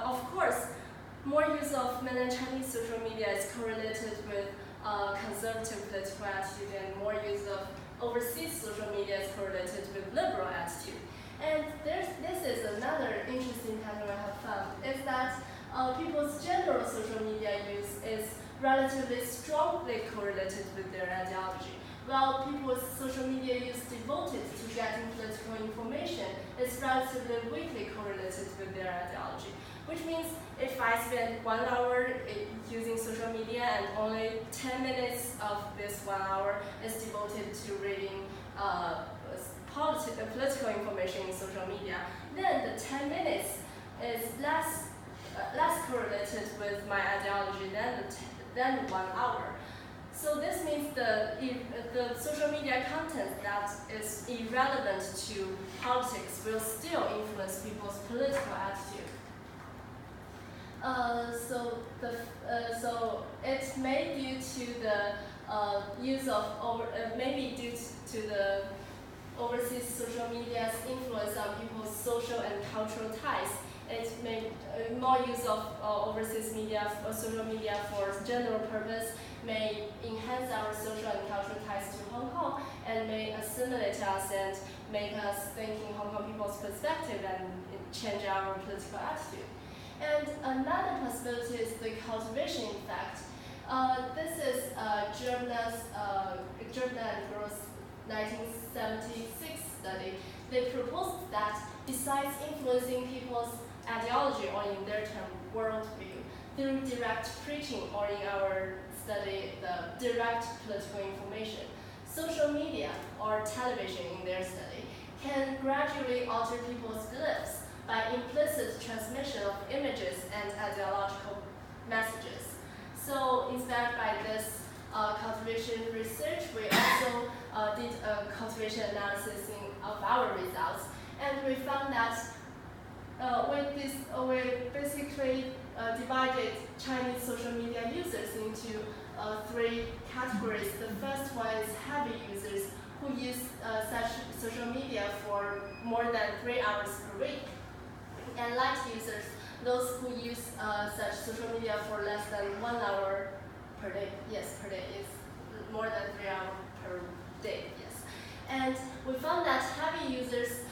Of course, more use of mainland Chinese social media is correlated with conservative political attitude, and more use of overseas social media is correlated with liberal attitude. And this is another interesting pattern I have found, is that people's general social media use is relatively strongly correlated with their ideology, while people's social media use devoted to getting political information is relatively weakly correlated with their ideology. Which means if I spend 1 hour using social media and only 10 minutes of this 1 hour is devoted to reading political information in social media, then the 10 minutes is less correlated with my ideology than 1 hour. So this means the social media content that is irrelevant to politics will still influence people's political attitude. So it may due to the use of maybe due to the overseas social media's influence on people's social and cultural ties. It may more use of overseas media, social media for general purpose may enhance our social and cultural ties to Hong Kong and may assimilate us and make us think in Hong Kong people's perspective and change our political attitude. And another possibility is the cultivation effect. This is Germany and Gross 1976 study. They proposed that besides influencing people's ideology or in their term worldview through direct preaching, or in our study the direct political information, social media or television in their study can gradually alter people's beliefs by implicit transmission of images and ideological messages. So inspired by this cultivation research, we also did a cultivation analysis of our results, and we found that we basically divided Chinese social media users into 3 categories. The first one is heavy users who use such social media for more than 3 hours per week, and light users, those who use such social media for less than 1 hour per day. Yes, per day is more than 3 hours per day. Yes, and we found that heavy users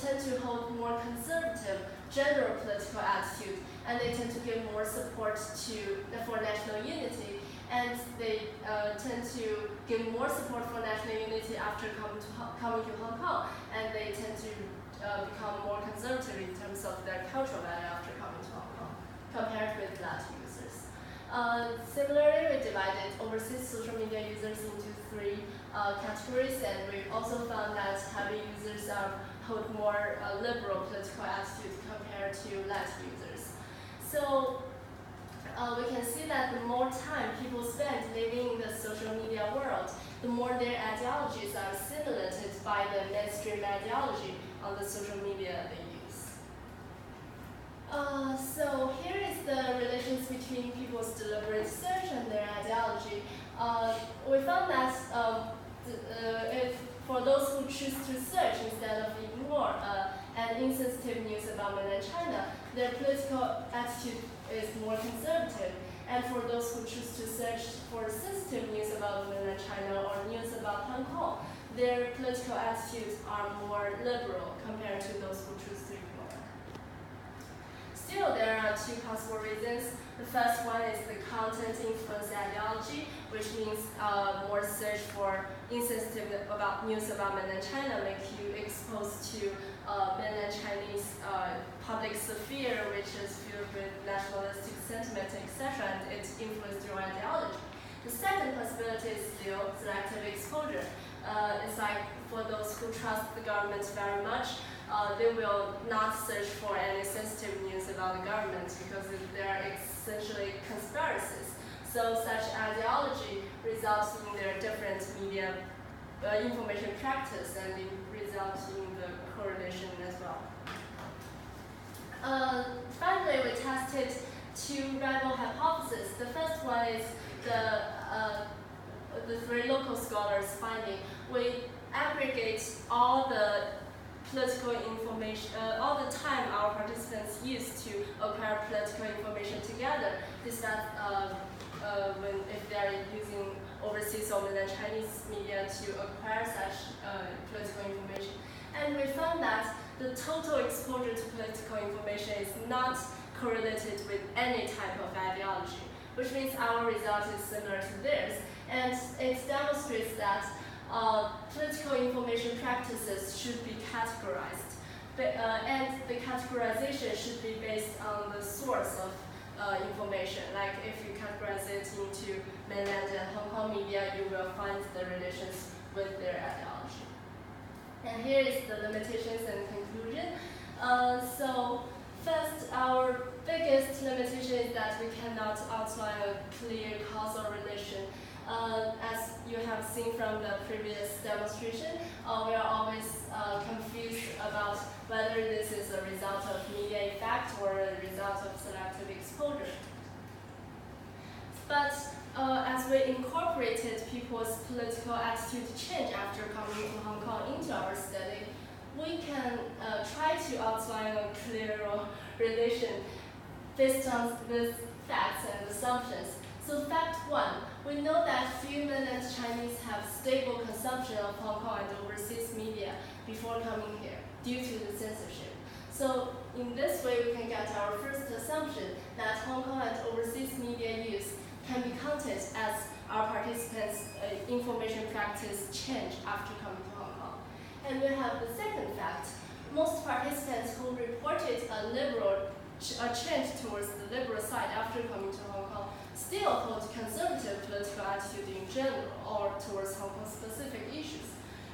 tend to hold more conservative general political attitude, and they tend to give more support for national unity, and they tend to give more support for national unity after coming to Hong Kong, and they tend to become more conservative in terms of their cultural value after coming to Hong Kong, compared with Latin users. Similarly, we divided overseas social media users into 3 categories, and we also found that heavy users hold more liberal political attitude compared to Latin users. So we can see that the more time people spend living in the social media world, the more their ideologies are assimilated by the mainstream ideology on the social media they use. So here is the relations between people's deliberate search and their ideology. We found that if for those who choose to search instead of ignore and insensitive news about mainland China, their political attitude is more conservative. And for those who choose to search for sensitive news about mainland China or news about Hong Kong, their political attitudes are more liberal compared to those who choose to ignore. Still, there are 2 possible reasons. The first one is the content influence ideology, which means more search for insensitive news about mainland China make you exposed to mainland Chinese public sphere, which is filled with nationalistic sentiment, etc., and it influences your ideology. The second possibility is still selective exposure. It's like for those who trust the government very much, they will not search for any sensitive news about the government because they are essentially conspiracies. So such ideology results in their different media information practice, and it results in the correlation as well. Finally, we tested 2 rival hypotheses. The first one is the 3 local scholars finding. We aggregate all the political information, all the time our participants use to acquire political information together, despite if they are using overseas or mainland Chinese media to acquire such political information. And we found that the total exposure to political information is not correlated with any type of ideology, which means our result is similar to theirs. And it demonstrates that political information practices should be categorized, and the categorization should be based on the source of information. Like if you categorize it into mainland and Hong Kong media, you will find the relations with their ideology. And here is the limitations and conclusion. So first, our biggest limitation is that we cannot outline a clear causal relation. As you have seen from the previous demonstration, we are always confused about whether this is a result of media effect or a result of selective exposure. But as we incorporated people's political attitude change after coming to Hong Kong into our study, we can try to outline a clearer relation based on these facts and assumptions. So fact one, we know that few mainland Chinese have stable consumption of Hong Kong and overseas media before coming here due to the censorship. So in this way, we can get our first assumption that Hong Kong and overseas media use can be counted as our participants' information practice change after coming to Hong Kong. And we have the second fact. Most participants who reported a change towards the liberal side after coming to Hong Kong still hold conservative political attitude in general or towards Hong Kong specific issues.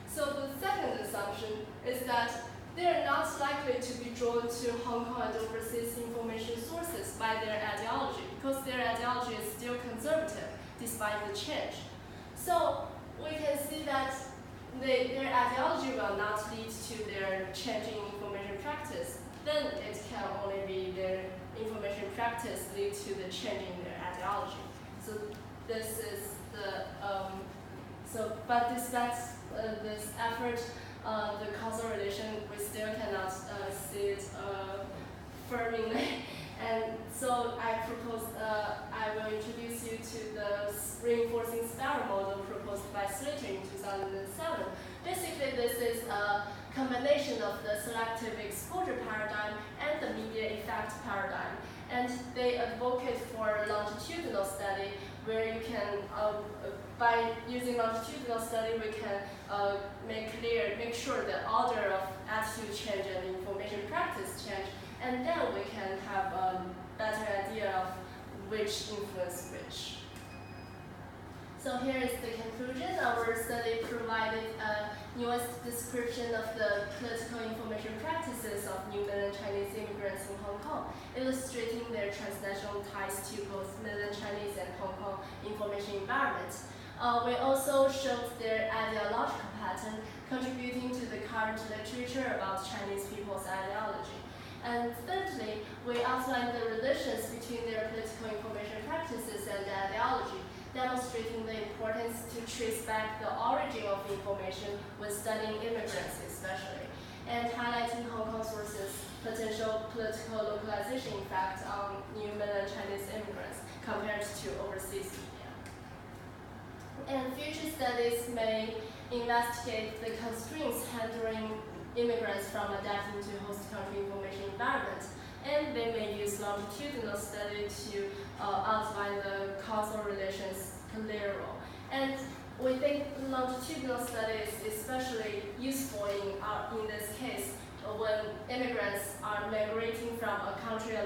So the second assumption is that they are not likely to be drawn to Hong Kong and overseas information sources by their ideology, because their ideology is still conservative despite the change. So we can see that their ideology will not lead to their changing information practice. Then it can only be their information practice lead to the change in their ideology. So this is the but despite this effort, the causal relation, we still cannot see it firmly. And so I will introduce you to the reinforcing spiral model proposed by Slater in 2007. Basically, this is a combination of the selective exposure paradigm and the media effect paradigm. And they advocate for longitudinal study, where you can, by using longitudinal study, we can make sure the order of attitude change and information practice change, and then we can have a better idea of which influence which. So here is the conclusion. Our study provided a nuanced description of the political information practices of new mainland Chinese immigrants in Hong Kong, illustrating their transnational ties to both mainland Chinese and Hong Kong information environment. We also showed their ideological pattern, contributing to the current literature about Chinese people's ideology. And thirdly, we outlined the relations between their political information practices and ideology, demonstrating the importance to trace back the origin of information when studying immigrants especially, and highlighting Hong Kong sources' potential political localization effect on new mainland Chinese immigrants compared to overseas media. And future studies may investigate the constraints hindering immigrants from adapting to host country information environment, and they may use longitudinal study to outline the causal relations clearly. And we think longitudinal study is especially useful in this case when immigrants are migrating from a country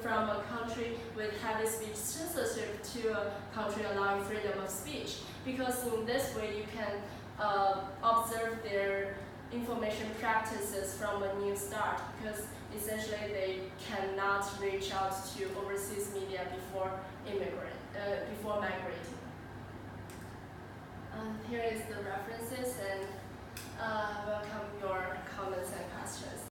from a country with heavy speech censorship to a country allowing freedom of speech, because in this way you can observe their information practices from a new start, because essentially they cannot reach out to overseas media before migrating. Here is the references, and welcome your comments and questions.